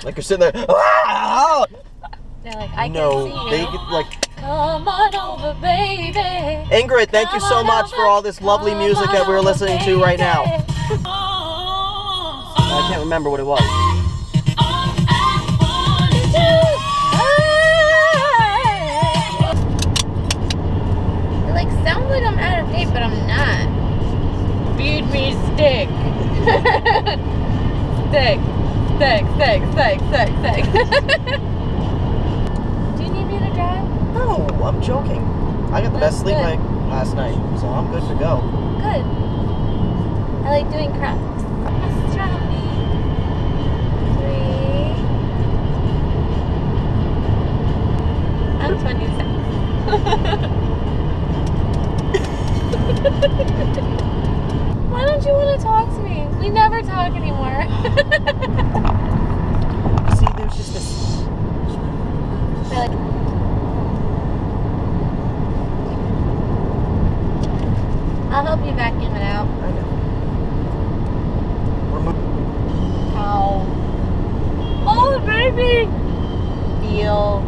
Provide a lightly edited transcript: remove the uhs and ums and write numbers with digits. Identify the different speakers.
Speaker 1: Like you're sitting there. Ah!
Speaker 2: They're like, I
Speaker 1: No,
Speaker 2: can see
Speaker 1: they
Speaker 2: you.
Speaker 1: get like.
Speaker 2: Come on over, baby.
Speaker 1: Ingrid, thank you so much for all this lovely music that we're listening to right now. I can't remember what it was.
Speaker 2: It like sounds like I'm out of date, but I'm not. Feed me stick. Stick. Stick, stick, stick, stick, stick. Do you need me to drive?
Speaker 1: No, I'm joking. I got the best sleep like last night, so I'm good to go.
Speaker 2: Good. I like doing crafts. Astronomy. 3. I'm 26. Why don't you want to talk to me? We never talk anymore.
Speaker 1: See, there's just this.
Speaker 2: I like. I'll help you vacuum it out.
Speaker 1: I know.
Speaker 2: Ow. Oh, baby! Feel.